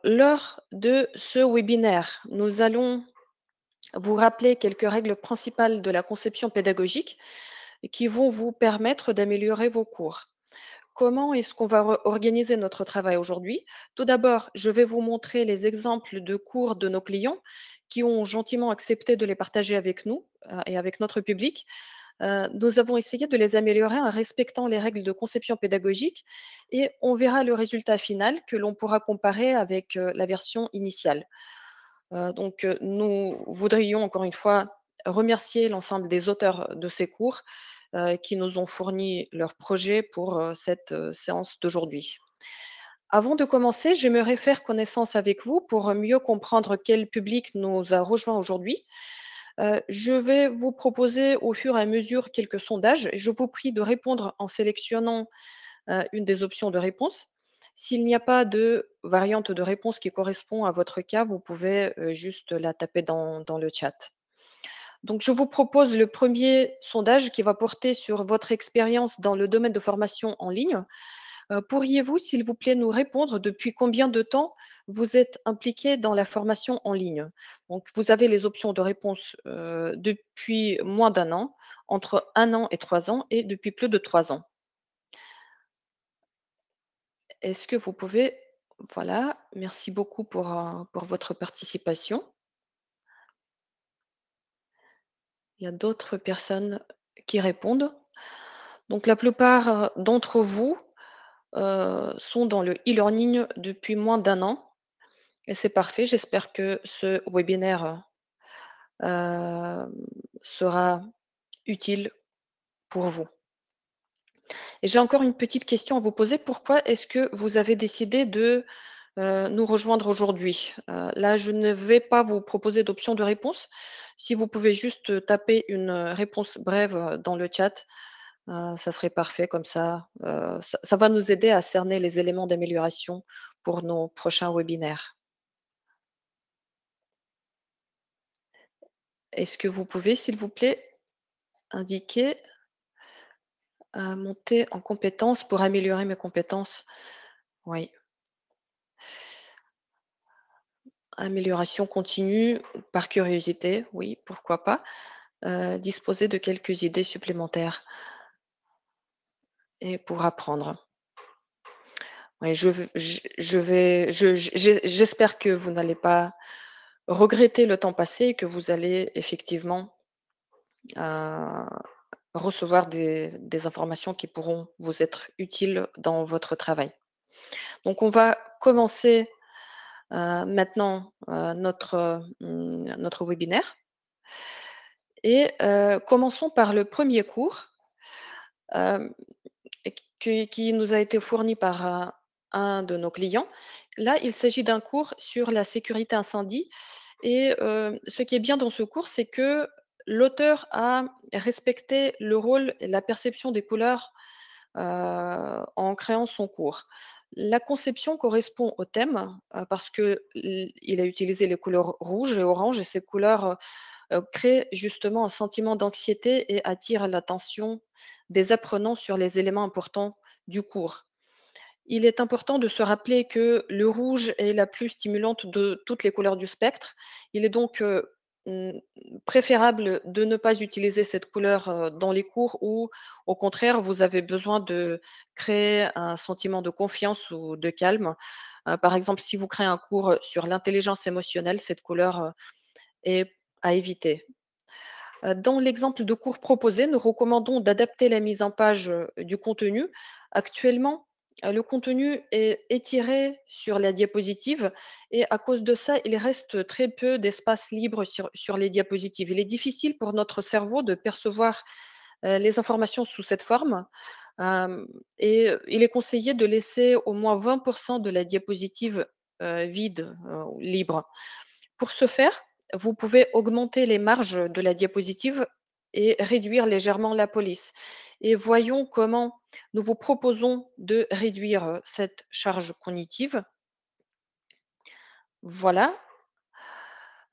Lors de ce webinaire, nous allons vous rappeler quelques règles principales de la conception pédagogique qui vont vous permettre d'améliorer vos cours. Comment est-ce qu'on va organiser notre travail aujourd'hui? Tout d'abord, je vais vous montrer les exemples de cours de nos clients qui ont gentiment accepté de les partager avec nous et avec notre public. Nous avons essayé de les améliorer en respectant les règles de conception pédagogique et on verra le résultat final que l'on pourra comparer avec la version initiale. Nous voudrions encore une fois remercier l'ensemble des auteurs de ces cours qui nous ont fourni leurs projets pour cette séance d'aujourd'hui. Avant de commencer, j'aimerais faire connaissance avec vous pour mieux comprendre quel public nous a rejoint aujourd'hui. Je vais vous proposer au fur et à mesure quelques sondages et je vous prie de répondre en sélectionnant une des options de réponse. S'il n'y a pas de variante de réponse qui correspond à votre cas, vous pouvez juste la taper dans le chat. Donc, je vous propose le premier sondage qui va porter sur votre expérience dans le domaine de formation en ligne. Pourriez-vous, s'il vous plaît, nous répondre depuis combien de temps vous êtes impliqué dans la formation en ligne? Donc, vous avez les options de réponse depuis moins d'un an, entre un an et 3 ans, et depuis plus de 3 ans. Est-ce que vous pouvez... Voilà, merci beaucoup pour votre participation. Il y a d'autres personnes qui répondent. Donc, la plupart d'entre vous sont dans le e-learning depuis moins d'un an. Et c'est parfait. J'espère que ce webinaire euh, sera utile pour vous. Et j'ai encore une petite question à vous poser. Pourquoi est-ce que vous avez décidé de nous rejoindre aujourd'hui? Là, je ne vais pas vous proposer d'option de réponse. Si vous pouvez juste taper une réponse brève dans le chat, ça serait parfait. Comme ça, ça va nous aider à cerner les éléments d'amélioration pour nos prochains webinaires. Est-ce que vous pouvez, s'il vous plaît, indiquer monter en compétences pour améliorer mes compétences? Oui, amélioration continue par curiosité, oui, pourquoi pas. Disposer de quelques idées supplémentaires et pour apprendre. Oui, j'espère que vous n'allez pas regretter le temps passé et que vous allez effectivement euh, recevoir des informations qui pourront vous être utiles dans votre travail. Donc, on va commencer maintenant notre webinaire et commençons par le premier cours euh, qui nous a été fourni par un de nos clients. Là, il s'agit d'un cours sur la sécurité incendie et ce qui est bien dans ce cours, c'est que l'auteur a respecté le rôle et la perception des couleurs en créant son cours. La conception correspond au thème parce que il a utilisé les couleurs rouges et oranges et ces couleurs créent justement un sentiment d'anxiété et attirent l'attention des apprenants sur les éléments importants du cours. Il est important de se rappeler que le rouge est la plus stimulante de toutes les couleurs du spectre. Il est donc mm, préférable de ne pas utiliser cette couleur dans les cours où, au contraire, vous avez besoin de créer un sentiment de confiance ou de calme. Par exemple, si vous créez un cours sur l'intelligence émotionnelle, cette couleur est à éviter. Dans l'exemple de cours proposé, nous recommandons d'adapter la mise en page du contenu. Actuellement, le contenu est étiré sur la diapositive et à cause de ça, il reste très peu d'espace libre sur les diapositives. Il est difficile pour notre cerveau de percevoir les informations sous cette forme et il est conseillé de laisser au moins 20% de la diapositive vide, libre. Pour ce faire, vous pouvez augmenter les marges de la diapositive et réduire légèrement la police. Et voyons comment nous vous proposons de réduire cette charge cognitive. Voilà.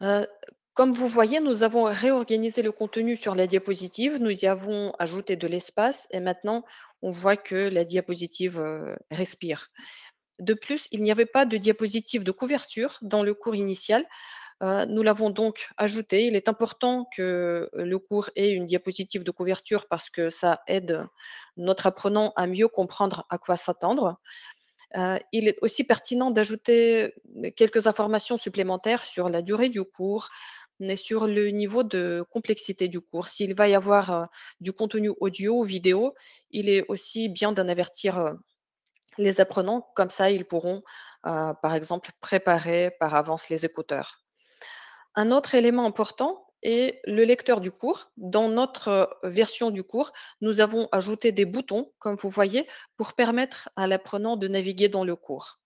Euh, Comme vous voyez, nous avons réorganisé le contenu sur la diapositive, nous y avons ajouté de l'espace et maintenant on voit que la diapositive, respire. De plus, il n'y avait pas de diapositive de couverture dans le cours initial. Nous l'avons donc ajouté. Il est important que le cours ait une diapositive de couverture parce que ça aide notre apprenant à mieux comprendre à quoi s'attendre. Il est aussi pertinent d'ajouter quelques informations supplémentaires sur la durée du cours, mais sur le niveau de complexité du cours. S'il va y avoir, du contenu audio ou vidéo, il est aussi bien d'en avertir, les apprenants, comme ça ils pourront, par exemple, préparer par avance les écouteurs. Un autre élément important est le lecteur du cours. Dans notre version du cours, nous avons ajouté des boutons, comme vous voyez, pour permettre à l'apprenant de naviguer dans le cours.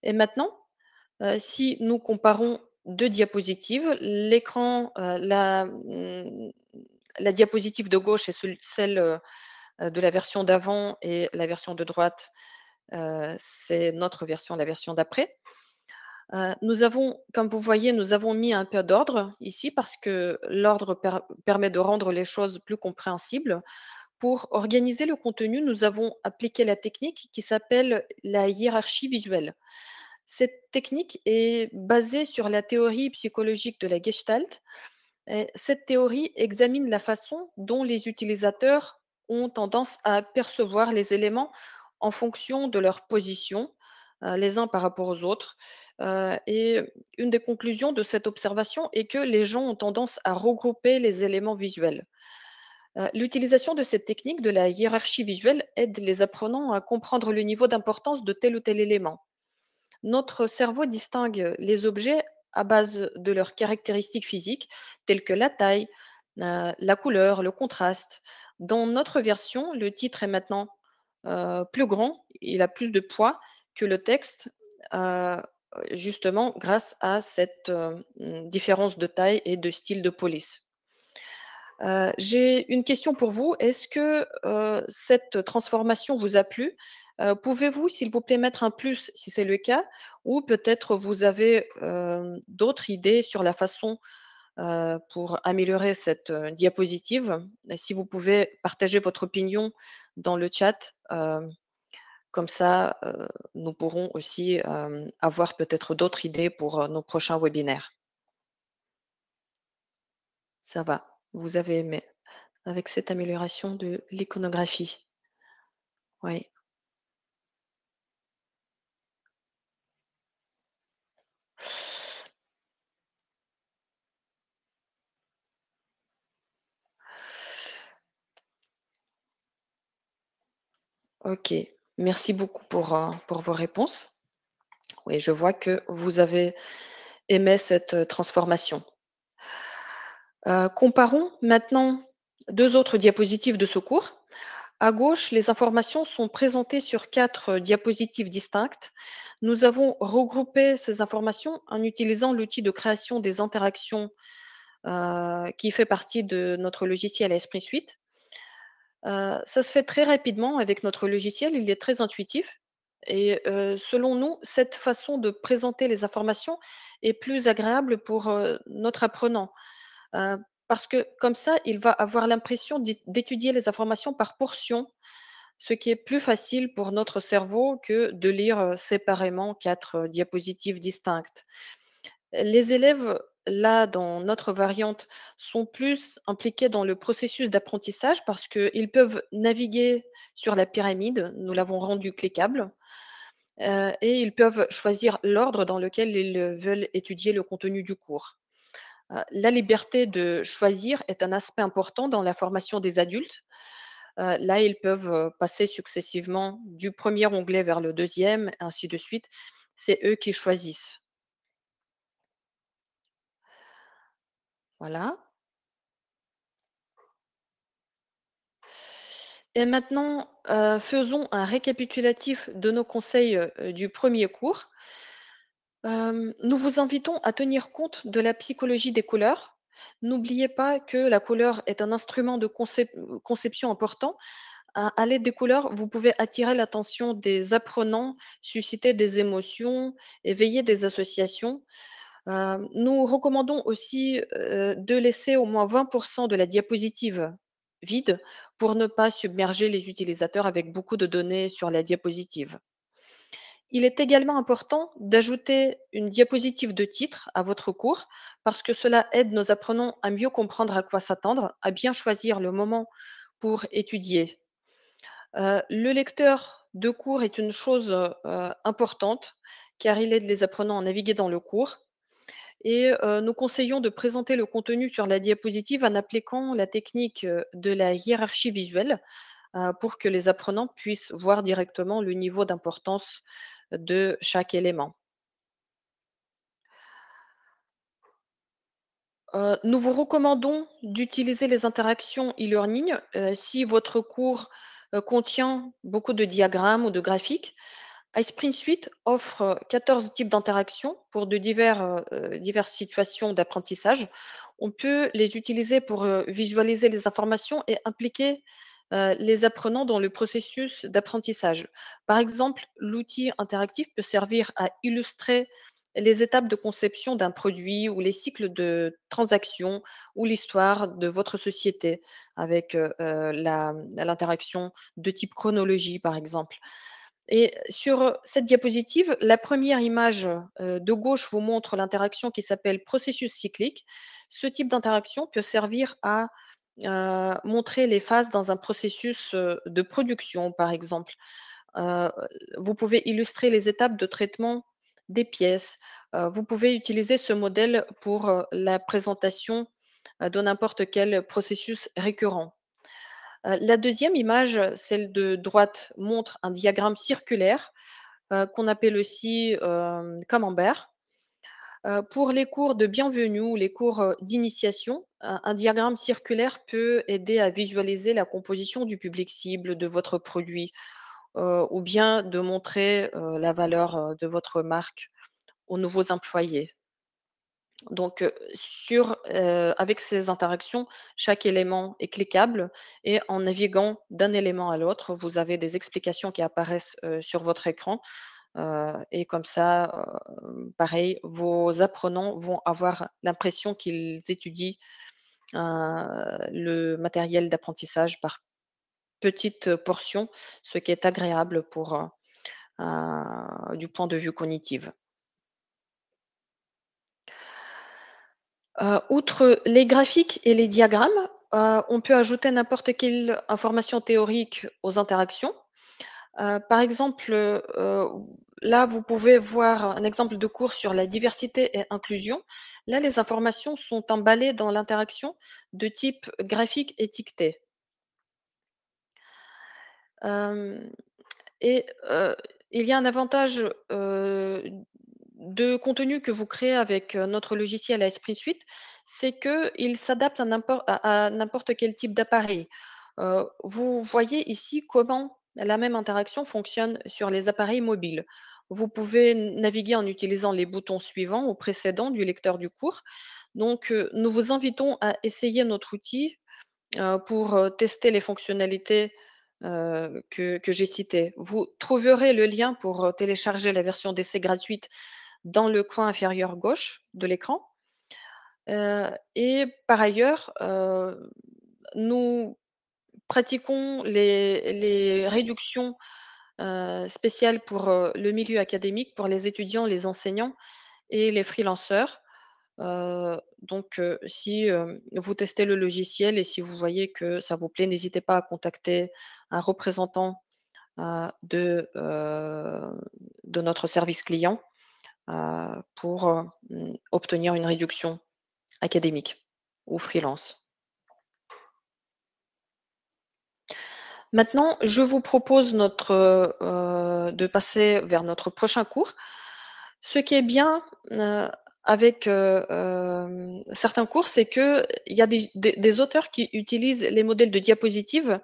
Et maintenant, si nous comparons 2 diapositives, la diapositive de gauche et celle, de la version d'avant et la version de droite, c'est notre version, la version d'après. Nous avons comme vous voyez, nous avons mis un peu d'ordre ici parce que l'ordre permet de rendre les choses plus compréhensibles. Pour organiser le contenu, nous avons appliqué la technique qui s'appelle la hiérarchie visuelle. Cette technique est basée sur la théorie psychologique de la Gestalt. Et cette théorie examine la façon dont les utilisateurs ont tendance à percevoir les éléments en fonction de leur position, les uns par rapport aux autres. Et une des conclusions de cette observation est que les gens ont tendance à regrouper les éléments visuels. L'utilisation de cette technique de la hiérarchie visuelle aide les apprenants à comprendre le niveau d'importance de tel ou tel élément. Notre cerveau distingue les objets à base de leurs caractéristiques physiques, telles que la taille, la couleur, le contraste. Dans notre version, le titre est maintenant plus grand, il a plus de poids que le texte, euh, justement grâce à cette différence de taille et de style de police. J'ai une question pour vous. Est-ce que, cette transformation vous a plu? Pouvez-vous, s'il vous plaît, mettre un plus si c'est le cas? Ou peut-être vous avez, d'autres idées sur la façon, pour améliorer cette, diapositive? Et si vous pouvez partager votre opinion dans le chat, comme ça, nous pourrons aussi, avoir peut-être d'autres idées pour, nos prochains webinaires. Ça va, vous avez aimé, avec cette amélioration de l'iconographie? Oui, OK. Merci beaucoup pour vos réponses. Oui, je vois que vous avez aimé cette, transformation. Comparons maintenant 2 autres diapositives de ce cours. À gauche, les informations sont présentées sur 4 diapositives distinctes. Nous avons regroupé ces informations en utilisant l'outil de création des interactions, qui fait partie de notre logiciel Esprit Suite. Ça se fait très rapidement avec notre logiciel, il est très intuitif et selon nous, cette façon de présenter les informations est plus agréable pour, notre apprenant. Heu, Parce que comme ça, il va avoir l'impression d'étudier les informations par portions, ce qui est plus facile pour notre cerveau que de lire, séparément 4 diapositives distinctes. Les élèves, là, dans notre variante, sont plus impliqués dans le processus d'apprentissage parce qu'ils peuvent naviguer sur la pyramide, nous l'avons rendue cliquable, et ils peuvent choisir l'ordre dans lequel ils veulent étudier le contenu du cours. La liberté de choisir est un aspect important dans la formation des adultes. Là, ils peuvent, passer successivement du premier onglet vers le deuxième, ainsi de suite. C'est eux qui choisissent. Voilà. Et maintenant, faisons un récapitulatif de nos conseils, du premier cours. Nous vous invitons à tenir compte de la psychologie des couleurs. N'oubliez pas que la couleur est un instrument de conception important. À l'aide des couleurs, vous pouvez attirer l'attention des apprenants, susciter des émotions, éveiller des associations. Nous recommandons aussi, de laisser au moins 20 de la diapositive vide pour ne pas submerger les utilisateurs avec beaucoup de données sur la diapositive. Il est également important d'ajouter une diapositive de titre à votre cours parce que cela aide nos apprenants à mieux comprendre à quoi s'attendre, à bien choisir le moment pour étudier. Le lecteur de cours est une chose importante car il aide les apprenants à naviguer dans le cours et nous conseillons de présenter le contenu sur la diapositive en appliquant la technique de la hiérarchie visuelle pour que les apprenants puissent voir directement le niveau d'importance de chaque élément. Nous vous recommandons d'utiliser les interactions e-learning, si votre cours, contient beaucoup de diagrammes ou de graphiques. iSprint Suite offre 14 types d'interactions pour diverses situations d'apprentissage. On peut les utiliser pour, visualiser les informations et impliquer, les apprenants dans le processus d'apprentissage. Par exemple, l'outil interactif peut servir à illustrer les étapes de conception d'un produit ou les cycles de transaction ou l'histoire de votre société avec, l'interaction de type chronologie, par exemple. Et sur cette diapositive, la première image, de gauche vous montre l'interaction qui s'appelle processus cyclique. Ce type d'interaction peut servir à, montrer les phases dans un processus, de production, par exemple. Heu, vous pouvez illustrer les étapes de traitement des pièces. Vous pouvez utiliser ce modèle pour, la présentation, de n'importe quel processus récurrent. La deuxième image, celle de droite, montre un diagramme circulaire, qu'on appelle aussi, camembert. Pour les cours de bienvenue ou les cours, d'initiation, un diagramme circulaire peut aider à visualiser la composition du public cible de votre produit, ou bien de montrer, la valeur, de votre marque aux nouveaux employés. Donc, avec ces interactions, chaque élément est cliquable et en naviguant d'un élément à l'autre, vous avez des explications qui apparaissent, sur votre écran, et comme ça, pareil, vos apprenants vont avoir l'impression qu'ils étudient, le matériel d'apprentissage par petites portions, ce qui est agréable pour, du point de vue cognitif. Outre les graphiques et les diagrammes, on peut ajouter n'importe quelle information théorique aux interactions. Par exemple, là, vous pouvez voir un exemple de cours sur la diversité et inclusion. Là, les informations sont emballées dans l'interaction de type graphique étiqueté. Hem Et il y a un avantage, de contenu que vous créez avec, notre logiciel Esprit Suite, c'est qu'il s'adapte à n'importe quel type d'appareil. Vous voyez ici comment la même interaction fonctionne sur les appareils mobiles. Vous pouvez naviguer en utilisant les boutons suivants ou précédents du lecteur du cours. Donc, nous vous invitons à essayer notre outil pour, tester les fonctionnalités, que j'ai citées. Vous trouverez le lien pour, télécharger la version d'essai gratuite dans le coin inférieur gauche de l'écran. Et par ailleurs, nous pratiquons les réductions, spéciales pour, le milieu académique, pour les étudiants, les enseignants et les freelanceurs. Donc, si, vous testez le logiciel et si vous voyez que ça vous plaît, n'hésitez pas à contacter un représentant, de notre service client, pour, obtenir une réduction académique ou freelance. Maintenant, je vous propose de passer vers notre prochain cours. Ce qui est bien, avec, certains cours, c'est qu'il y a des auteurs qui utilisent les modèles de diapositives,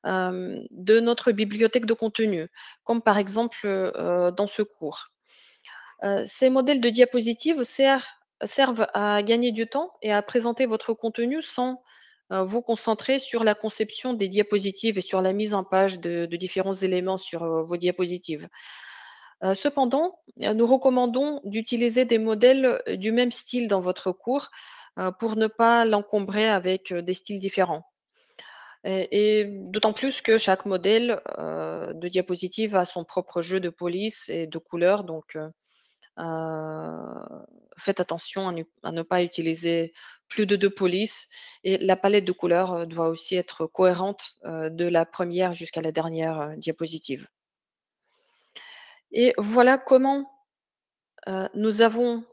de notre bibliothèque de contenu, comme par exemple, dans ce cours. Ces modèles de diapositives servent à gagner du temps et à présenter votre contenu sans, vous concentrer sur la conception des diapositives et sur la mise en page de différents éléments sur, vos diapositives. Cependant, nous recommandons d'utiliser des modèles, du même style dans votre cours, pour ne pas l'encombrer avec, des styles différents. et d'autant plus que chaque modèle, de diapositive a son propre jeu de police et de couleurs, donc faites attention à ne pas utiliser plus de 2 polices, et la palette de couleurs, doit aussi être cohérente, de la première jusqu'à la dernière, diapositive. Et voilà comment, nous avons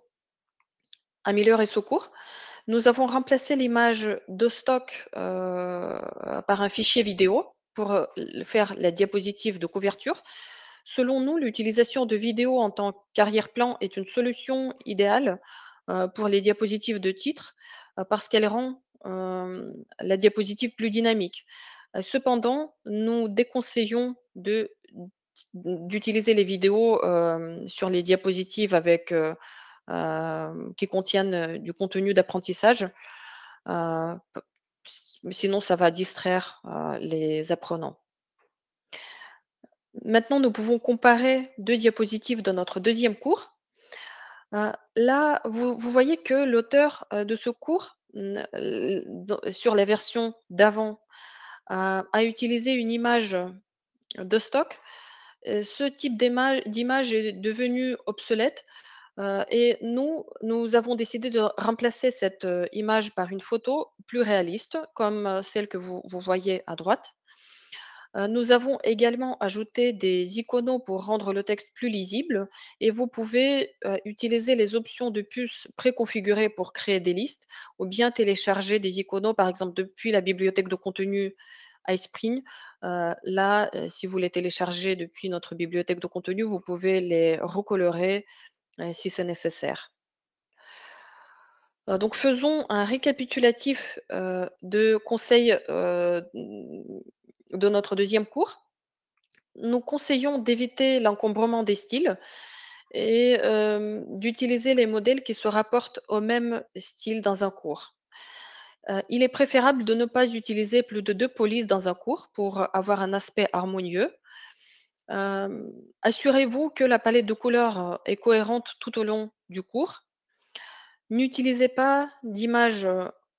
amélioré ce cours. Nous avons remplacé l'image de stock, par un fichier vidéo pour, faire la diapositive de couverture. Selon nous, l'utilisation de vidéos en tant qu'arrière-plan est une solution idéale, pour les diapositives de titre, parce qu'elle rend, la diapositive plus dynamique. Cependant, nous déconseillons d'utiliser les vidéos, sur les diapositives avec, qui contiennent, du contenu d'apprentissage, p sinon ça va distraire, les apprenants. Maintenant, nous pouvons comparer 2 diapositives de notre deuxième cours. Là, vous voyez que l'auteur, de ce cours, sur la version d'avant, a utilisé une image de stock. Ce type d'image est devenu obsolète. Et nous avons décidé de remplacer cette, image par une photo plus réaliste, comme, celle que vous voyez à droite. Nous avons également ajouté des iconos pour rendre le texte plus lisible, et vous pouvez, utiliser les options de puces préconfigurées pour créer des listes ou bien télécharger des iconos, par exemple, depuis la bibliothèque de contenu iSpring. Là, si vous les téléchargez depuis notre bibliothèque de contenu, vous pouvez les recolorer, si c'est nécessaire. Donc faisons un récapitulatif, de conseils, de notre deuxième cours. Nous conseillons d'éviter l'encombrement des styles et d'utiliser les modèles qui se rapportent au même style dans un cours. Il est préférable de ne pas utiliser plus de 2 polices dans un cours pour avoir un aspect harmonieux. Assurez-vous que la palette de couleurs, est cohérente tout au long du cours. N'utilisez pas d'images,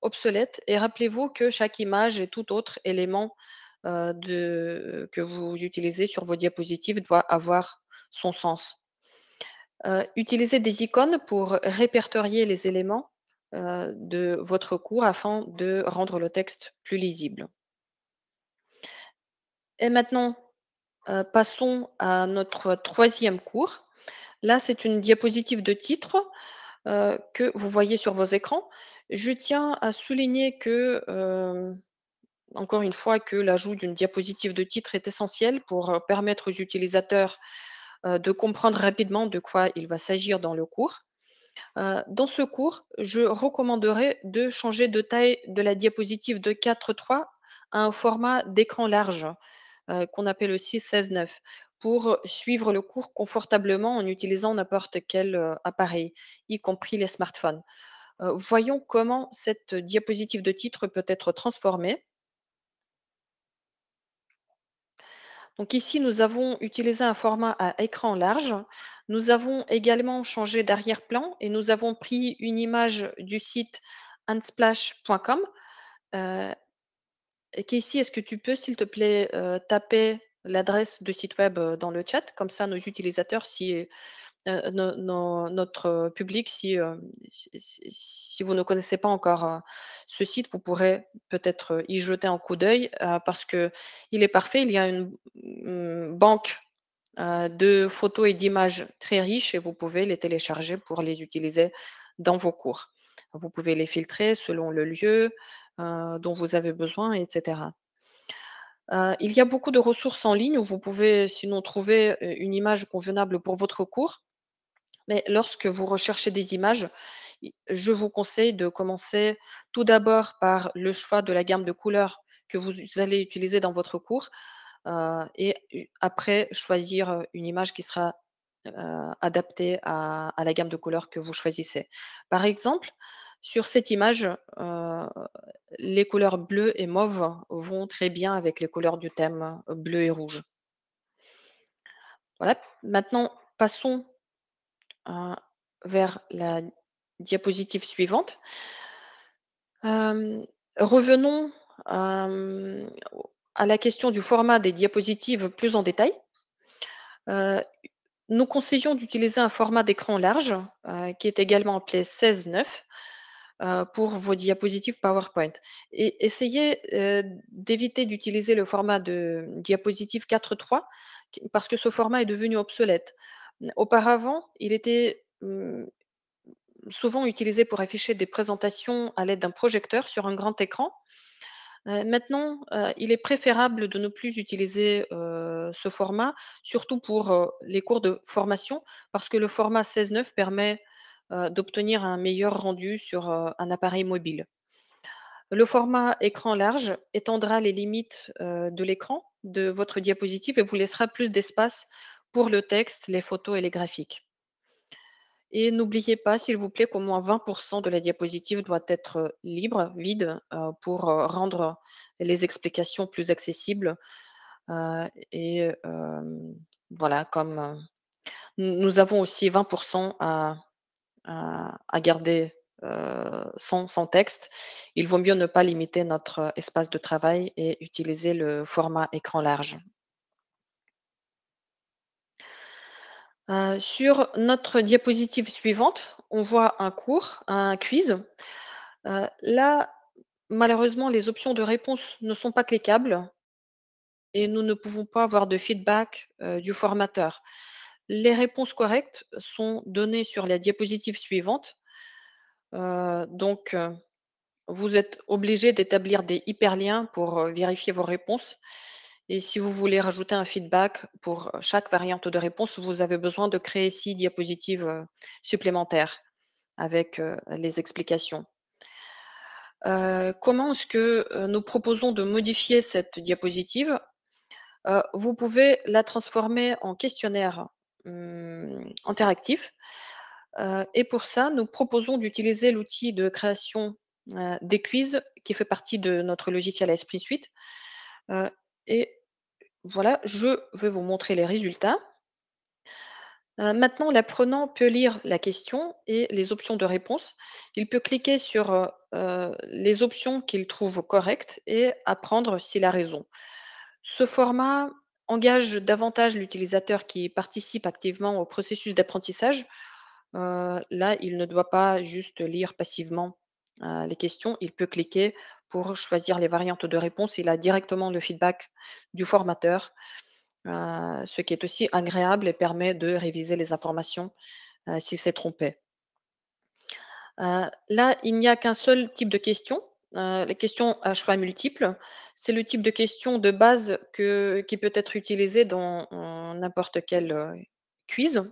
obsolètes, et rappelez-vous que chaque image et tout autre élément, que vous utilisez sur vos diapositives doit avoir son sens. Utilisez des icônes pour répertorier les éléments, de votre cours afin de rendre le texte plus lisible. Et maintenant, passons à notre troisième cours. Là, c'est une diapositive de titre, que vous voyez sur vos écrans. Je tiens à souligner que, encore une fois, que l'ajout d'une diapositive de titre est essentiel pour, permettre aux utilisateurs, de comprendre rapidement de quoi il va s'agir dans le cours. Dans ce cours, je recommanderais de changer de taille de la diapositive de 4:3 à un format d'écran large, qu'on appelle aussi 16:9, pour suivre le cours confortablement en utilisant n'importe quel, appareil, y compris les smartphones. Voyons comment cette diapositive de titre peut être transformée. Donc ici, nous avons utilisé un format à écran large. Nous avons également changé d'arrière-plan et nous avons pris une image du site unsplash.com. Euh, et qu'ici, est-ce que tu peux, s'il te plaît, taper l'adresse de site web dans le chat? Comme ça, nos utilisateurs, si notre public, si vous ne connaissez pas encore, ce site, vous pourrez peut-être, y jeter un coup d'œil, parce que il est parfait. Il y a une, banque, de photos et d'images très riches, et vous pouvez les télécharger pour les utiliser dans vos cours. Vous pouvez les filtrer selon le lieu, dont vous avez besoin, et cetera. Il y a beaucoup de ressources en ligne où vous pouvez sinon trouver, une image convenable pour votre cours. Mais lorsque vous recherchez des images, je vous conseille de commencer tout d'abord par le choix de la gamme de couleurs que vous allez utiliser dans votre cours, et après choisir, une image qui sera, adaptée à la gamme de couleurs que vous choisissez. Par exemple, sur cette image, les couleurs bleu et mauve vont très bien avec les couleurs du thème, bleu et rouge. Voilà, maintenant passons Heu, vers la diapositive suivante. Hem, Revenons hem, à la question du format des diapositives plus en détail, heu, nous conseillons d'utiliser un format d'écran large, qui est également appelé 16:9, pour vos diapositives PowerPoint et essayez, d'éviter d'utiliser le format de diapositive 4:3 parce que ce format est devenu obsolète. Auparavant, il était, souvent utilisé pour afficher des présentations à l'aide d'un projecteur sur un grand écran. Maintenant, il est préférable de ne plus utiliser, ce format, surtout pour, les cours de formation, parce que le format 16:9 permet, d'obtenir un meilleur rendu sur, un appareil mobile. Le format écran large étendra les limites, de l'écran de votre diapositive et vous laissera plus d'espace pour le texte, les photos et les graphiques. Et n'oubliez pas, s'il vous plaît, qu'au moins 20 de la diapositive doit être, libre, vide, pour, rendre les explications plus accessibles, et voilà, comme, nous avons aussi 20 à garder, sans texte, il vaut mieux ne pas limiter notre espace de travail et utiliser le format écran large. Sur notre diapositive suivante, on voit un cours, un quiz. Là, malheureusement, les options de réponse ne sont pas cliquables et nous ne pouvons pas avoir de feedback, du formateur. Les réponses correctes sont données sur la diapositive suivante, donc vous êtes obligé d'établir des hyperliens pour, vérifier vos réponses et si vous voulez rajouter un feedback pour chaque variante de réponse, vous avez besoin de créer 6 diapositives, supplémentaires avec, les explications. Comment est-ce que, nous proposons de modifier cette diapositive? Vous pouvez la transformer en questionnaire, interactif, et pour ça, nous proposons d'utiliser l'outil de création, des quiz qui fait partie de notre logiciel Esprit Suite, heu et voilà, je vais vous montrer les résultats. Maintenant, l'apprenant peut lire la question et les options de réponse. Il peut cliquer sur, les options qu'il trouve correctes et apprendre s'il a raison. Ce format engage davantage l'utilisateur qui participe activement au processus d'apprentissage. Là, il ne doit pas juste lire passivement, les questions, il peut cliquer pour choisir les variantes de réponse. Il a directement le feedback du formateur, ce qui est aussi agréable et permet de réviser les informations, s'il s'est trompé. Là, il n'y a qu'un seul type de question, les questions à choix multiples. C'est le type de question de base qui peut être utilisé dans n'importe quel, quiz.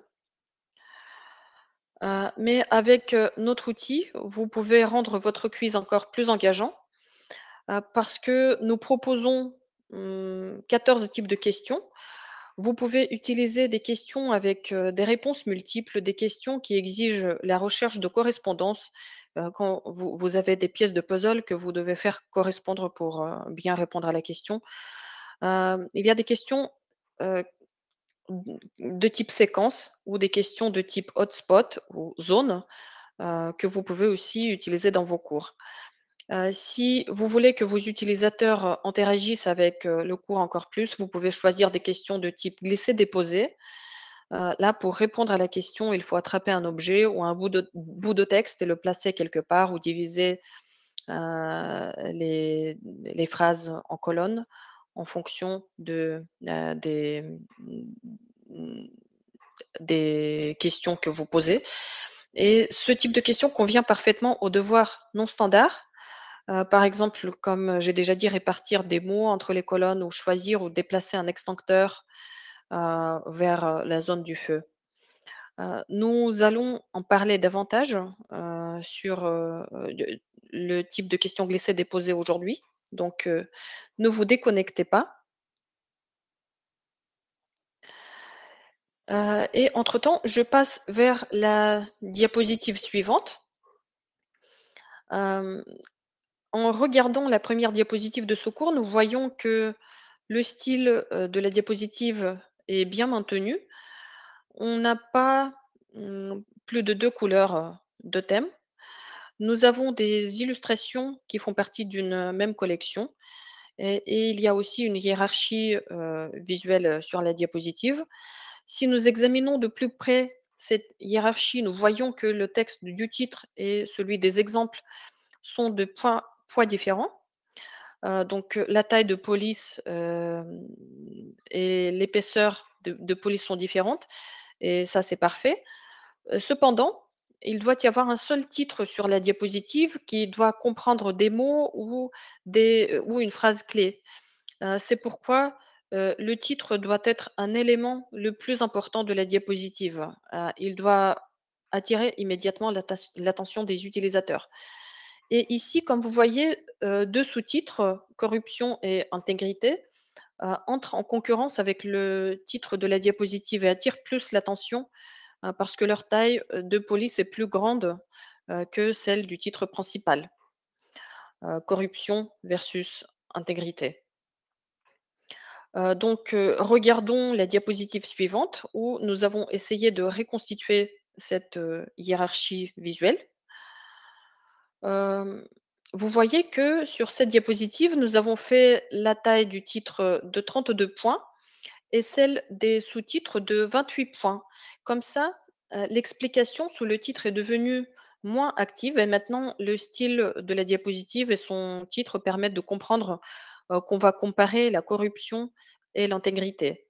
Mais avec, notre outil, vous pouvez rendre votre quiz encore plus engageant, parce que nous proposons, 14 types de questions. Vous pouvez utiliser des questions avec, des réponses multiples, des questions qui exigent la recherche de correspondance, quand vous avez des pièces de puzzle que vous devez faire correspondre pour, bien répondre à la question. Il y a des questions, heu, de type séquence ou des questions de type hotspot ou zone, que vous pouvez aussi utiliser dans vos cours. Si vous voulez que vos utilisateurs, interagissent avec, le cours encore plus, vous pouvez choisir des questions de type glisser-déposer. Là, pour répondre à la question, il faut attraper un objet ou un bout de texte et le placer quelque part ou diviser, les phrases en colonnes en fonction mmh, des questions que vous posez et ce type de questions convient parfaitement aux devoirs non standards. Par exemple, comme j'ai déjà dit, répartir des mots entre les colonnes ou choisir ou déplacer un extincteur, vers, la zone du feu. Nous allons en parler davantage, sur, le type de questions glissées-déposées aujourd'hui. Donc, ne vous déconnectez pas, et entre-temps, je passe vers la diapositive suivante. Hem, En regardant la première diapositive de ce cours, nous voyons que le style, de la diapositive est bien maintenu. On n'a pas, plus de 2 couleurs, de thème. Nous avons des illustrations qui font partie d'une même collection et il y a aussi une hiérarchie, visuelle, sur la diapositive. Si nous examinons de plus près cette hiérarchie, nous voyons que le texte du titre et celui des exemples sont de poids différents. La taille de police, et l'épaisseur de police sont différentes et ça, c'est parfait. Cependant, il doit y avoir un seul titre sur la diapositive qui doit comprendre des mots ou une phrase clé. C'est pourquoi, le titre doit être un élément le plus important de la diapositive. Il doit attirer immédiatement l'attention des utilisateurs. Et ici, comme vous voyez, 2 sous-titres, corruption et intégrité, entrent en concurrence avec le titre de la diapositive et attirent plus l'attention, parce que leur taille, de police est plus grande, que celle du titre principal. Corruption versus intégrité. Regardons la diapositive suivante où nous avons essayé de reconstituer cette, hiérarchie visuelle. Hem, Vous voyez que sur cette diapositive, nous avons fait la taille du titre, de 32 points et celle des sous-titres de 28 points. Comme ça, l'explication sous le titre est devenue moins active et maintenant le style de la diapositive et son titre permettent de comprendre, qu'on va comparer la corruption et l'intégrité.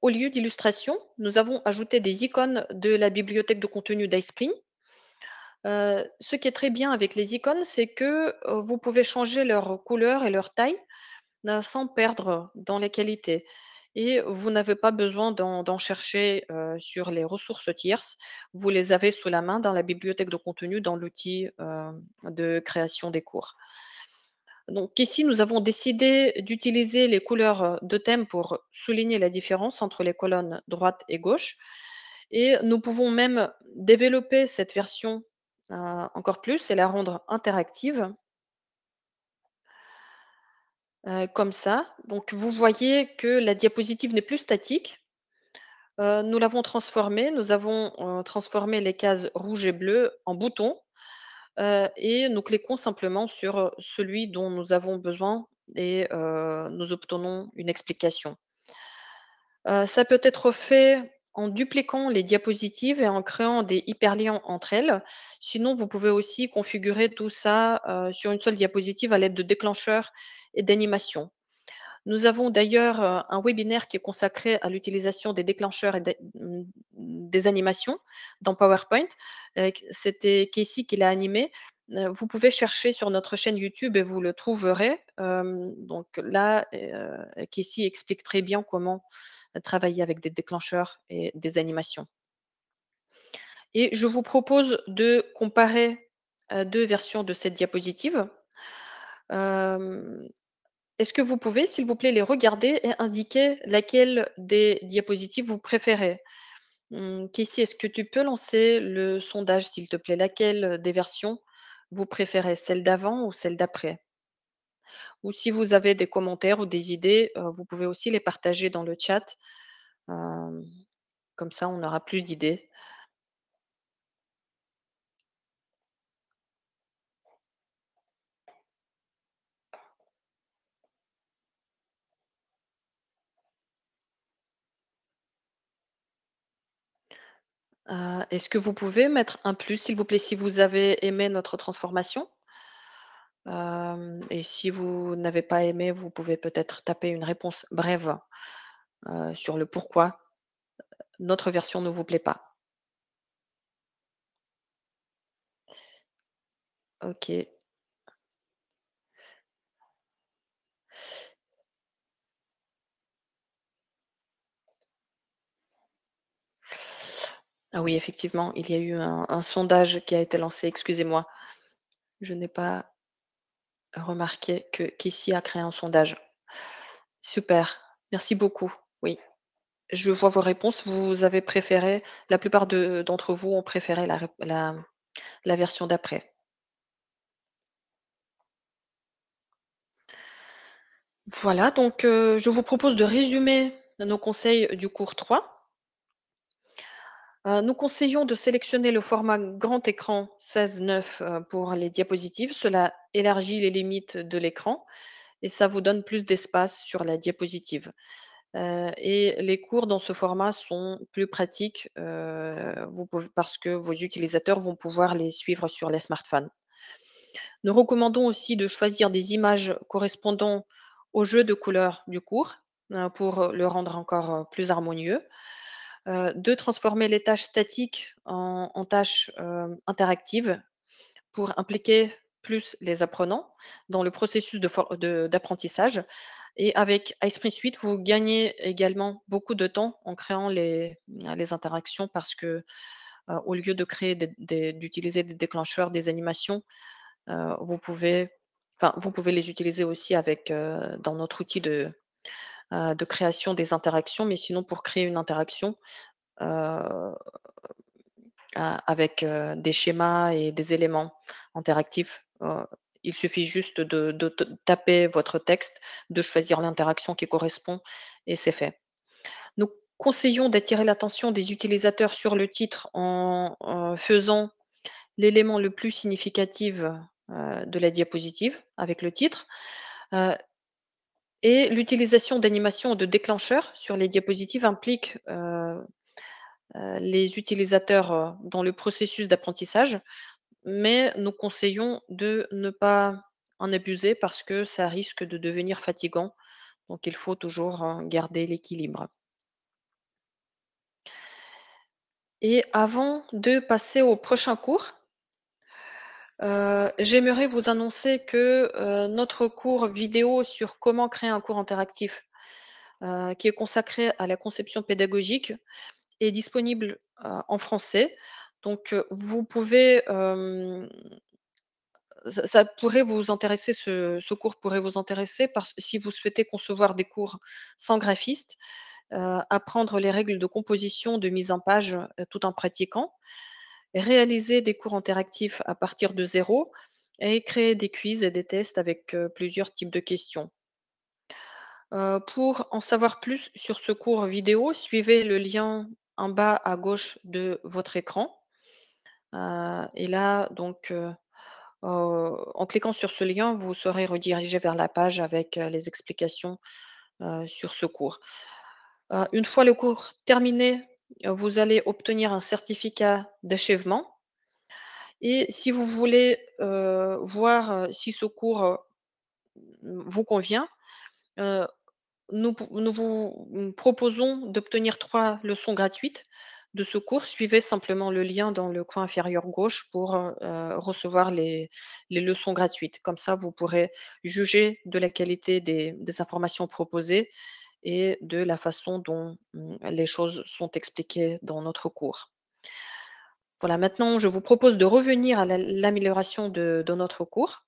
Au lieu d'illustrations, nous avons ajouté des icônes de la bibliothèque de contenu d'iSpring. Ce qui est très bien avec les icônes, c'est que, vous pouvez changer leur couleur et leur taille, sans perdre dans les qualités et vous n'avez pas besoin d'en chercher, sur les ressources tierces. Vous les avez sous la main dans la bibliothèque de contenu, dans l'outil, de création des cours. Donc ici, nous avons décidé d'utiliser les couleurs, de thème pour souligner la différence entre les colonnes droite et gauche et nous pouvons même développer cette version, encore plus et la rendre interactive, comme ça. Donc vous voyez que la diapositive n'est plus statique. Nous l'avons transformée, nous avons, transformé les cases rouges et bleues en boutons, et nous cliquons simplement sur, celui dont nous avons besoin et nous obtenons une explication. Ça peut être fait en dupliquant les diapositives et en créant des hyperliens entre elles. Sinon, vous pouvez aussi configurer tout ça, sur une seule diapositive à l'aide de déclencheurs et d'animations. Nous avons d'ailleurs, un webinaire qui est consacré à l'utilisation des déclencheurs et des animations dans PowerPoint. C'était Casey qui l'a animé. Vous pouvez chercher sur notre chaîne YouTube et vous le trouverez. Donc là, Casey explique très bien comment, travailler avec des déclencheurs et des animations. Et je vous propose de comparer, 2 versions de cette diapositive. Hem Est-ce que vous pouvez, s'il vous plaît, les regarder et indiquer laquelle des diapositives vous préférez? Casey, est-ce que tu peux lancer le sondage, s'il te plaît? Laquelle des versions vous préférez? Celle d'avant ou celle d'après? Ou si vous avez des commentaires ou des idées, vous pouvez aussi les partager dans le chat. Hem, Comme ça, on aura plus d'idées. Est-ce que vous pouvez mettre un plus, s'il vous plaît, si vous avez aimé notre transformation? Et si vous n'avez pas aimé, vous pouvez peut-être taper une réponse brève, sur le pourquoi notre version ne vous plaît pas. OK. Ah oui, effectivement, il y a eu un sondage qui a été lancé. Excusez-moi, je n'ai pas remarqué que Kessie a créé un sondage. Super, merci beaucoup. Oui, je vois vos réponses. Vous avez préféré la plupart d'entre vous ont préféré la version d'après. Voilà, je vous propose de résumer nos conseils du cours 3. Nous conseillons de sélectionner le format grand écran 16:9 pour les diapositives. Cela élargit les limites de l'écran et ça vous donne plus d'espace sur la diapositive. Et les cours dans ce format sont plus pratiques, vous pouv parce que vos utilisateurs vont pouvoir les suivre sur les smartphones. Nous recommandons aussi de choisir des images correspondant au jeu de couleurs du cours, pour le rendre encore, plus harmonieux. De transformer les tâches statiques en tâches, interactives pour impliquer plus les apprenants dans le processus d'apprentissage. Et avec iSprint Suite, vous gagnez également beaucoup de temps en créant les interactions parce que, au lieu de créer d'utiliser des déclencheurs, des animations, vous pouvez vous pouvez les utiliser aussi avec, dans notre outil de création des interactions, mais sinon pour créer une interaction, heu, avec, des schémas et des éléments interactifs, il suffit juste de taper votre texte, de choisir l'interaction qui correspond et c'est fait. Nous conseillons d'attirer l'attention des utilisateurs sur le titre en, faisant l'élément le plus significatif, de la diapositive avec le titre, heu et l'utilisation d'animations ou de déclencheurs sur les diapositives implique, les utilisateurs, dans le processus d'apprentissage, mais nous conseillons de ne pas en abuser parce que ça risque de devenir fatigant, donc il faut toujours, garder l'équilibre. Et avant de passer au prochain cours, j'aimerais vous annoncer que, notre cours vidéo sur comment créer un cours interactif, qui est consacré à la conception pédagogique, est disponible, en français. Donc, vous pouvez, ça pourrait vous intéresser, ce cours pourrait vous intéresser parce si vous souhaitez concevoir des cours sans graphiste, apprendre les règles de composition, de mise en page, tout en pratiquant, réaliser des cours interactifs à partir de zéro et créer des quiz et des tests avec, plusieurs types de questions. Pour en savoir plus sur ce cours vidéo, suivez le lien en bas à gauche de votre écran, et là donc, en cliquant sur ce lien, vous serez redirigé vers la page avec, les explications, sur ce cours. Une fois le cours terminé, vous allez obtenir un certificat d'achèvement et si vous voulez, voir, si ce cours, vous convient, heu, nous vous proposons d'obtenir 3 leçons gratuites de ce cours. Suivez simplement le lien dans le coin inférieur gauche pour, recevoir les leçons gratuites. Comme ça, vous pourrez juger de la qualité des informations proposées et de la façon dont, les choses sont expliquées dans notre cours. Voilà, maintenant je vous propose de revenir à l'amélioration de notre cours.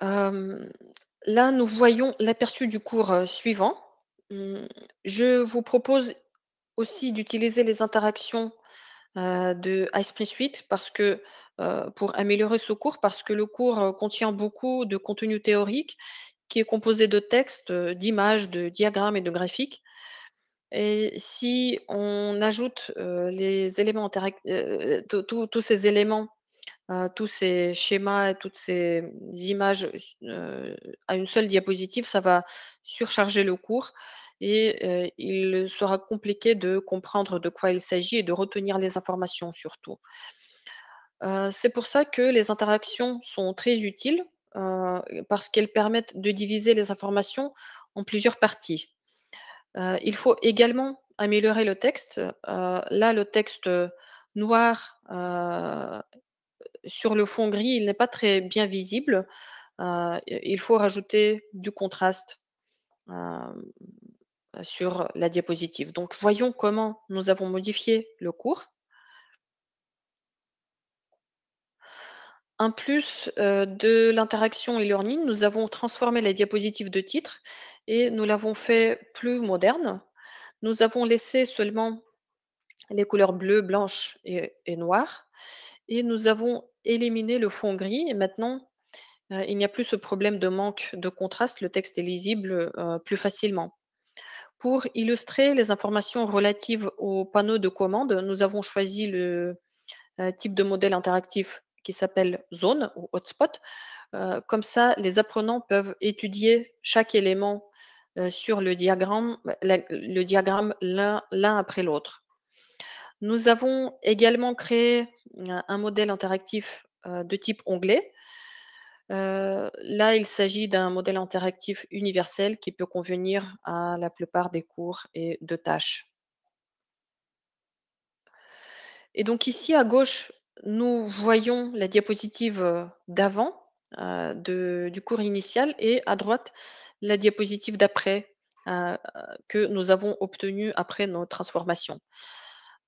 Hem, Là, nous voyons l'aperçu du cours, suivant. Mmh, je vous propose aussi d'utiliser les interactions, de iSprint Suite parce que, pour améliorer ce cours, parce que le cours, contient beaucoup de contenu théorique qui est composé de textes, d'images, de diagrammes et de graphiques et si on ajoute, les éléments tous ces éléments, tous ces schémas et toutes ces images, à une seule diapositive, ça va surcharger le cours et il sera compliqué de comprendre de quoi il s'agit et de retenir les informations surtout. C'est pour ça que les interactions sont très utiles, parce qu'elles permettent de diviser les informations en plusieurs parties. Il faut également améliorer le texte. Là, le texte, noir, sur le fond gris, il n'est pas très bien visible. Il faut rajouter du contraste, hem, sur la diapositive. Donc voyons comment nous avons modifié le cours. En plus, de l'interaction e-learning, nous avons transformé la diapositive de titre et nous l'avons fait plus moderne. Nous avons laissé seulement les couleurs bleues, blanches et noires et nous avons éliminé le fond gris et maintenant, il n'y a plus ce problème de manque de contraste, le texte est lisible, plus facilement. Pour illustrer les informations relatives aux panneaux de commande, nous avons choisi le type de modèle interactif qui s'appelle zone ou hotspot. Comme ça, les apprenants peuvent étudier chaque élément sur le diagramme, le diagramme l'un après l'autre. Nous avons également créé un modèle interactif de type onglet. Là, il s'agit d'un modèle interactif universel qui peut convenir à la plupart des cours et de tâches. Et donc ici à gauche, nous voyons la diapositive, d'avant, du cours initial et à droite, la diapositive d'après, heu, que nous avons obtenue après nos transformations.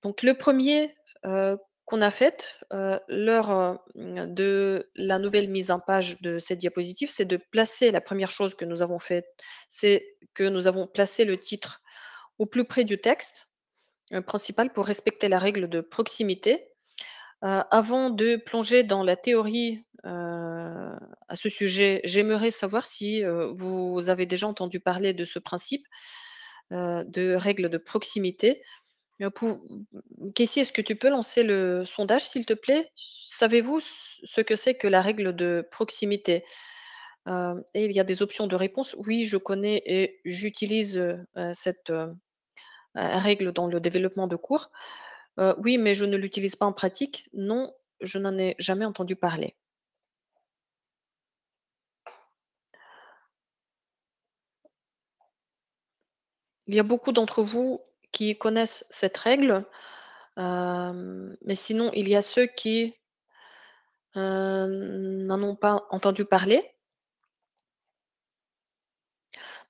Donc le premier er qu'on a fait, lors, de la nouvelle mise en page de cette diapositive, c'est de placer la première chose que nous avons faite, c'est que nous avons placé le titre au plus près du texte, principal pour respecter la règle de proximité. Avant de plonger dans la théorie, à ce sujet, j'aimerais savoir si, vous avez déjà entendu parler de ce principe, de règle de proximité. Pou Casey, est-ce que tu peux lancer le sondage, s'il te plaît? Savez-vous ce que c'est que la règle de proximité? Et il y a des options de réponse. Oui, je connais et j'utilise, cette, règle dans le développement de cours. Oui, mais je ne l'utilise pas en pratique. Non, je n'en ai jamais entendu parler. Il y a beaucoup d'entre vous qui connaissent cette règle, mais sinon il y a ceux qui, n'en ont pas entendu parler.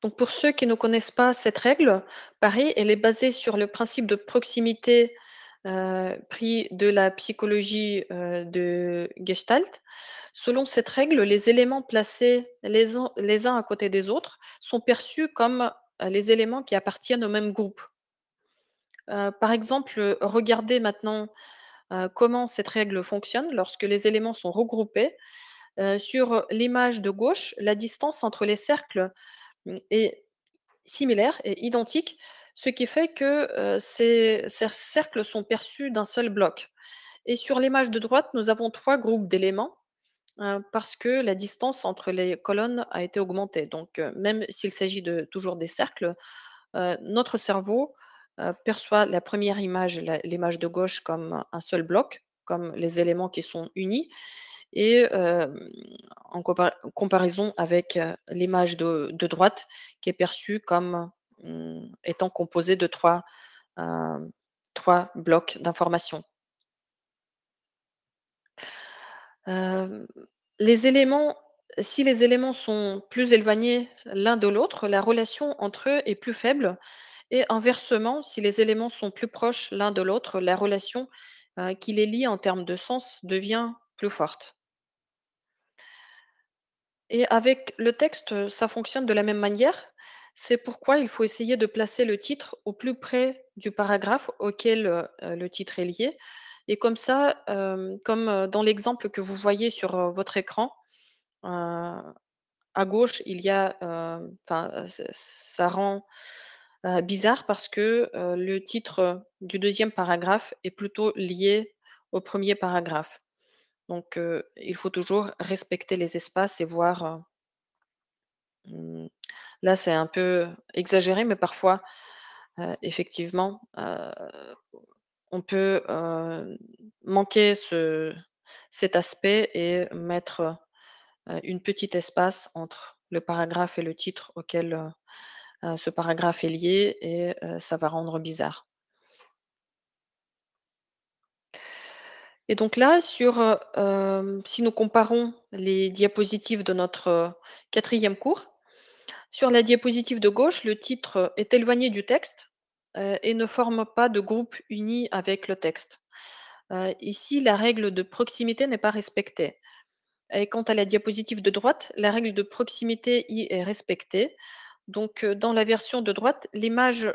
Donc pour ceux qui ne connaissent pas cette règle, pareil, elle est basée sur le principe de proximité, pris de la psychologie, de Gestalt. Selon cette règle, les éléments placés les uns à côté des autres sont perçus comme, les éléments qui appartiennent au même groupe. Par exemple, regardez maintenant, comment cette règle fonctionne lorsque les éléments sont regroupés. Sur l'image de gauche, la distance entre les cercles, est similaire et identique, ce qui fait que, ces cercles sont perçus d'un seul bloc. Et sur l'image de droite, nous avons 3 groupes d'éléments, parce que la distance entre les colonnes a été augmentée. Donc, même s'il s'agit de toujours des cercles, notre cerveau, perçoit la première image, l'image de gauche comme un seul bloc, comme les éléments qui sont unis et en comparaison avec, l'image de droite qui est perçue comme, étant composée de 3 blocs d'informations. Hem, les éléments Si les éléments sont plus éloignés l'un de l'autre, la relation entre eux est plus faible et inversement, si les éléments sont plus proches l'un de l'autre, la relation, qui les lie en termes de sens devient plus forte. Et avec le texte, ça fonctionne de la même manière. C'est pourquoi il faut essayer de placer le titre au plus près du paragraphe auquel, le titre est lié et comme ça, comme, dans l'exemple que vous voyez sur, votre écran, heu, à gauche, il y a, ça rend, bizarre parce que, le titre du deuxième paragraphe est plutôt lié au premier paragraphe. Donc, il faut toujours respecter les espaces et voir, Mmh, là, c'est un peu exagéré, mais parfois, effectivement, on peut, manquer cet aspect et mettre, une petite espace entre le paragraphe et le titre auquel, ce paragraphe est lié et ça va rendre bizarre. Et donc là, si nous comparons les diapositives de notre, 4e cours, sur la diapositive de gauche, le titre est éloigné du texte, et ne forme pas de groupe uni avec le texte. Ici, la règle de proximité n'est pas respectée. Et quant à la diapositive de droite, la règle de proximité y est respectée. Donc, dans la version de droite, l'image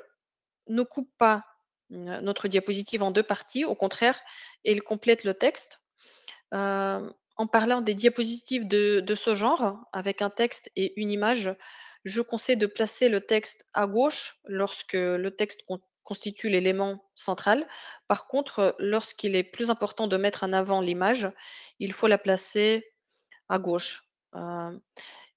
ne coupe pas, notre diapositive en 2 parties. Au contraire, elle complète le texte. En parlant des diapositives de ce genre, avec un texte et une image, Je conseille de placer le texte à gauche lorsque le texte constitue l'élément central. Par contre, lorsqu'il est plus important de mettre en avant l'image, il faut la placer à gauche.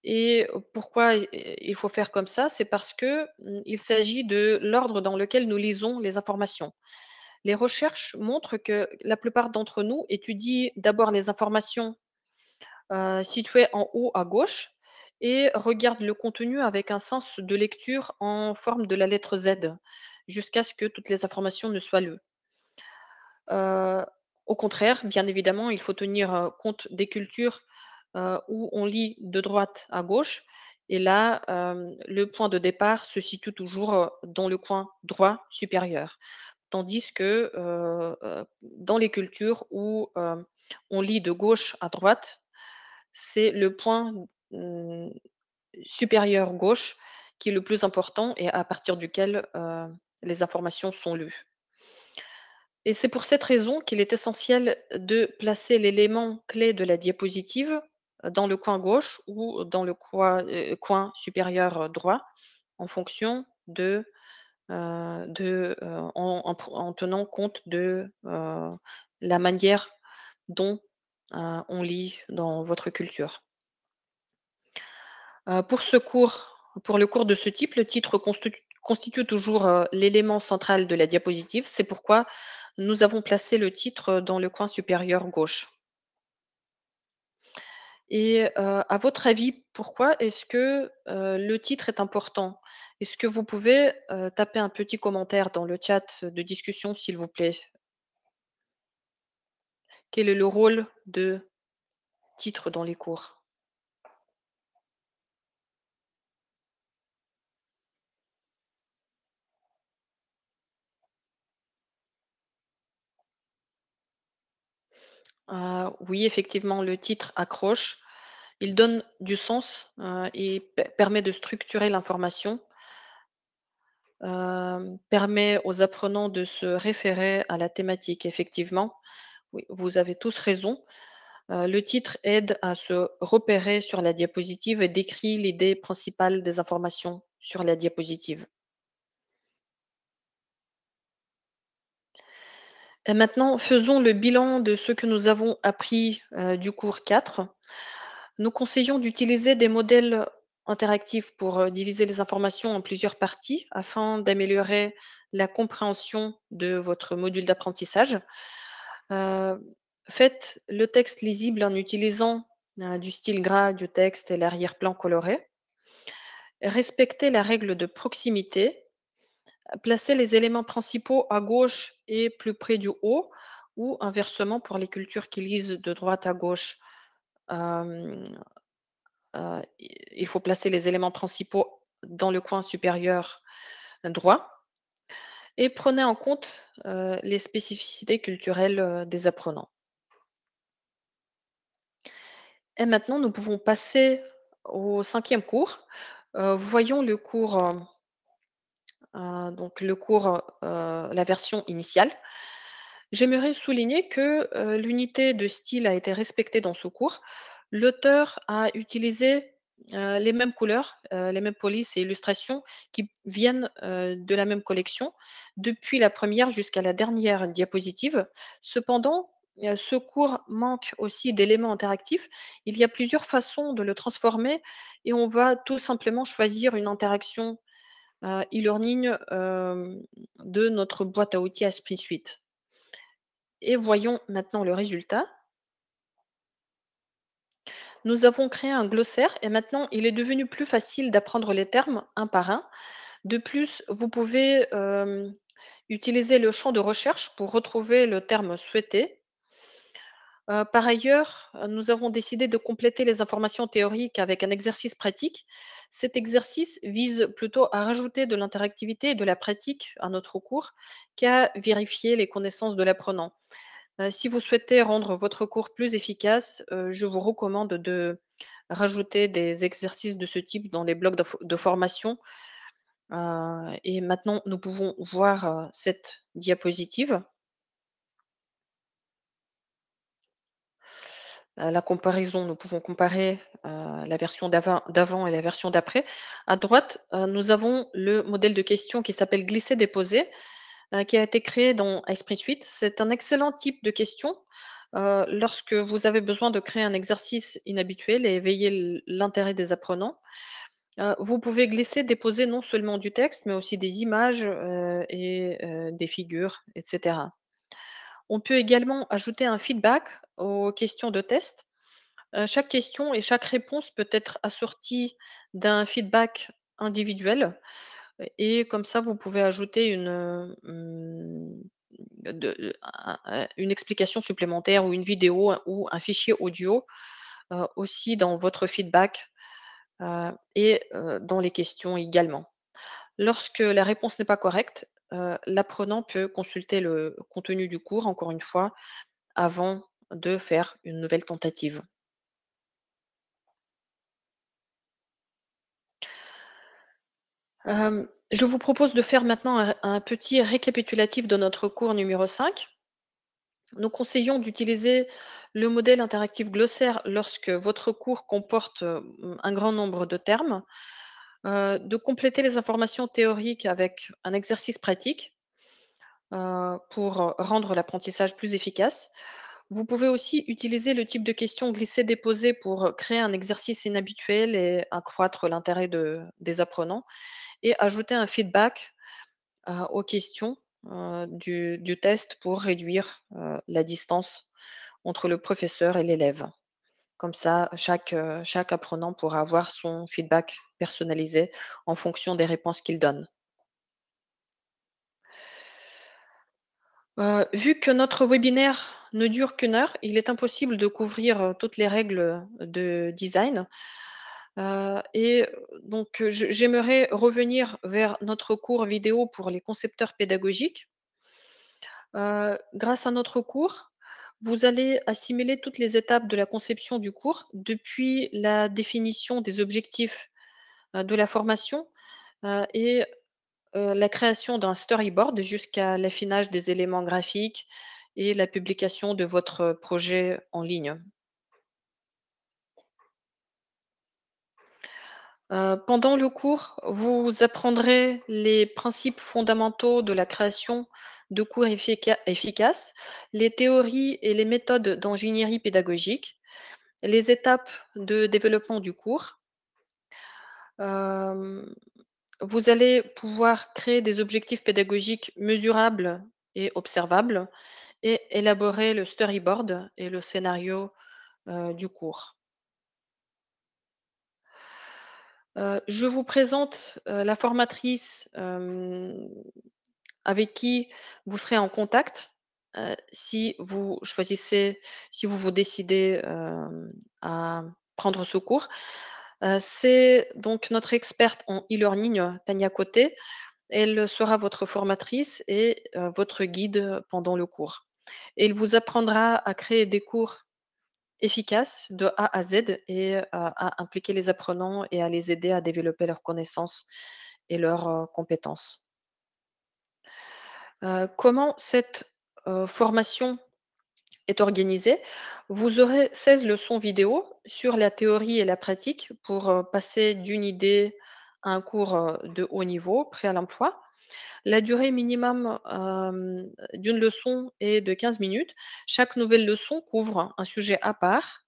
Et pourquoi il faut faire comme ça? C'est parce que, il s'agit de l'ordre dans lequel nous lisons les informations. Les recherches montrent que la plupart d'entre nous étudient d'abord les informations, situées en haut à gauche et regardent le contenu avec un sens de lecture en forme de la lettre Z, jusqu'à ce que toutes les informations ne soient lues. Heu, Au contraire, bien évidemment, il faut tenir, compte des cultures, où on lit de droite à gauche et là, le point de départ se situe toujours, dans le coin droit supérieur. Tandis que, dans les cultures où, on lit de gauche à droite, c'est le point, mmh, supérieur gauche qui est le plus important et à partir duquel, les informations sont lues. Et c'est pour cette raison qu'il est essentiel de placer l'élément clé de la diapositive dans le coin gauche ou dans le coin supérieur droit en fonction en tenant compte de la manière dont on lit dans votre culture. Pour le cours de ce type, le titre constitue toujours l'élément central de la diapositive. C'est pourquoi nous avons placé le titre dans le coin supérieur gauche. Et à votre avis, pourquoi est-ce que le titre est important? Est-ce que vous pouvez taper un petit commentaire dans le chat de discussion, s'il vous plaît? Quel est le rôle de titre dans les cours? Oui, effectivement, le titre accroche. Il donne du sens, et permet de structurer l'information, permet aux apprenants de se référer à la thématique. Effectivement, oui, vous avez tous raison. Le titre aide à se repérer sur la diapositive et décrit l'idée principale des informations sur la diapositive. Et maintenant, faisons le bilan de ce que nous avons appris du cours 4. Nous conseillons d'utiliser des modèles interactifs pour diviser les informations en plusieurs parties afin d'améliorer la compréhension de votre module d'apprentissage. Euh, Faites le texte lisible en utilisant du style gras du texte et l'arrière-plan coloré. Respectez la règle de proximité. Placez les éléments principaux à gauche et plus près du haut, ou inversement pour les cultures qui lisent de droite à gauche. Euh, il faut placer les éléments principaux dans le coin supérieur droit et prenez en compte les spécificités culturelles des apprenants. Et maintenant, nous pouvons passer au cinquième cours. Voyons le cours, la version initiale. J'aimerais souligner que l'unité de style a été respectée dans ce cours. L'auteur a utilisé les mêmes couleurs, les mêmes polices et illustrations qui viennent de la même collection, depuis la première jusqu'à la dernière diapositive. Cependant, ce cours manque aussi d'éléments interactifs. Il y a plusieurs façons de le transformer et on va tout simplement choisir une interaction e-learning de notre boîte à outils Esprit Suite. Et voyons maintenant le résultat. Nous avons créé un glossaire et maintenant il est devenu plus facile d'apprendre les termes un par un. De plus, vous pouvez utiliser le champ de recherche pour retrouver le terme souhaité. Par ailleurs, nous avons décidé de compléter les informations théoriques avec un exercice pratique. Cet exercice vise plutôt à rajouter de l'interactivité et de la pratique à notre cours qu'à vérifier les connaissances de l'apprenant. Si vous souhaitez rendre votre cours plus efficace, je vous recommande de rajouter des exercices de ce type dans les blocs de formation. Et maintenant, nous pouvons voir, cette diapositive. la comparaison, nous pouvons comparer, la version d'avant et la version d'après. À droite, nous avons le modèle de question qui s'appelle glisser-déposer, qui a été créé dans Esprit Suite. C'est un excellent type de question, lorsque vous avez besoin de créer un exercice inhabituel et éveiller l'intérêt des apprenants. Vous pouvez glisser, déposer non seulement du texte, mais aussi des images, des figures, et cetera. On peut également ajouter un feedback aux questions de test. Chaque question et chaque réponse peut être assortie d'un feedback individuel et comme ça, vous pouvez ajouter une explication supplémentaire ou une vidéo ou un fichier audio, aussi dans votre feedback, dans les questions également. Lorsque la réponse n'est pas correcte, l'apprenant peut consulter le contenu du cours, encore une fois, avant de faire une nouvelle tentative. Je vous propose de faire maintenant un petit récapitulatif de notre cours numéro 5. Nous conseillons d'utiliser le modèle interactif glossaire lorsque votre cours comporte un grand nombre de termes, de compléter les informations théoriques avec un exercice pratique pour rendre l'apprentissage plus efficace. Vous pouvez aussi utiliser le type de question glisser-déposer pour créer un exercice inhabituel et accroître l'intérêt des apprenants et ajouter un feedback aux questions du test pour réduire la distance entre le professeur et l'élève. Comme ça, chaque apprenant pourra avoir son feedback personnalisé en fonction des réponses qu'il donne. Vu que notre webinaire ne dure qu'une heure, il est impossible de couvrir toutes les règles de design. J'aimerais revenir vers notre cours vidéo pour les concepteurs pédagogiques. Grâce à notre cours, vous allez assimiler toutes les étapes de la conception du cours, depuis la définition des objectifs, de la formation, et la création d'un storyboard jusqu'à l'affinage des éléments graphiques et la publication de votre projet en ligne. Pendant le cours, vous apprendrez les principes fondamentaux de la création de cours efficaces, les théories et les méthodes d'ingénierie pédagogique, les étapes de développement du cours. Hem, Vous allez pouvoir créer des objectifs pédagogiques mesurables et observables et élaborer le storyboard et le scénario, du cours. Je vous présente, la formatrice, avec qui vous serez en contact, si vous vous décidez, à prendre ce cours. C'est donc notre experte en e-learning, Tania Côté. Elle sera votre formatrice et votre guide pendant le cours. Elle vous apprendra à créer des cours efficaces de A à Z et à impliquer les apprenants et à les aider à développer leurs connaissances et leurs, compétences. Comment cette, formation est organisée? Vous aurez 16 leçons vidéo sur la théorie et la pratique pour, passer d'une idée à un cours, de haut niveau, prêt à l'emploi. La durée minimum, d'une leçon est de 15 minutes. Chaque nouvelle leçon couvre un sujet à part,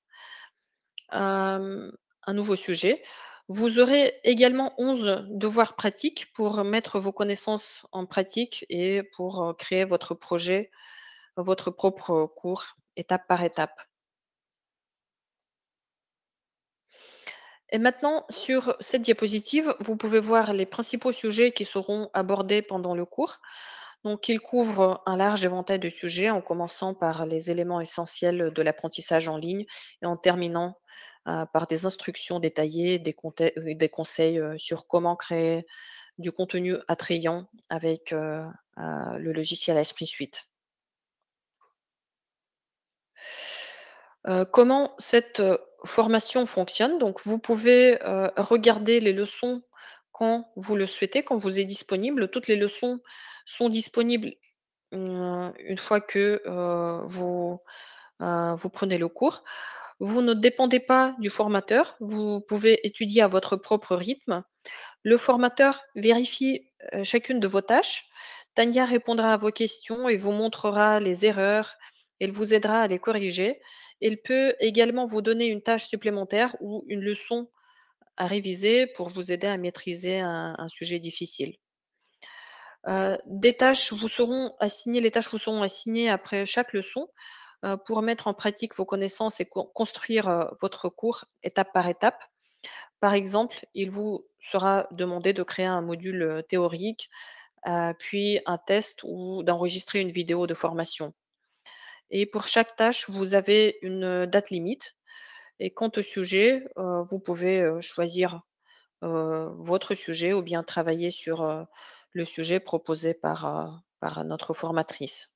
hem, un nouveau sujet. Vous aurez également 11 devoirs pratiques pour mettre vos connaissances en pratique et pour, créer votre projet, votre propre cours, étape par étape. Et maintenant, sur cette diapositive, vous pouvez voir les principaux sujets qui seront abordés pendant le cours. Donc, il couvre un large éventail de sujets, en commençant par les éléments essentiels de l'apprentissage en ligne et en terminant par des instructions détaillées, des conseils sur comment créer du contenu attrayant avec le logiciel Esprit Suite. Comment cette, formation fonctionne? Donc vous pouvez, regarder les leçons quand vous le souhaitez, quand vous êtes disponible. Toutes les leçons sont disponibles, une fois que, vous prenez le cours. Vous ne dépendez pas du formateur, vous pouvez étudier à votre propre rythme. Le formateur vérifie, chacune de vos tâches. Tania répondra à vos questions et vous montrera les erreurs. Elle vous aidera à les corriger. Elle peut également vous donner une tâche supplémentaire ou une leçon à réviser pour vous aider à maîtriser un sujet difficile. Des tâches vous seront assignées Les tâches vous seront assignées après chaque leçon, pour mettre en pratique vos connaissances et construire, votre cours étape par étape. Par exemple, il vous sera demandé de créer un module, théorique, puis un test ou d'enregistrer une vidéo de formation. Et pour chaque tâche, vous avez une, date limite et quant au sujet, vous pouvez, choisir, votre sujet ou bien travailler sur, le sujet proposé par notre formatrice.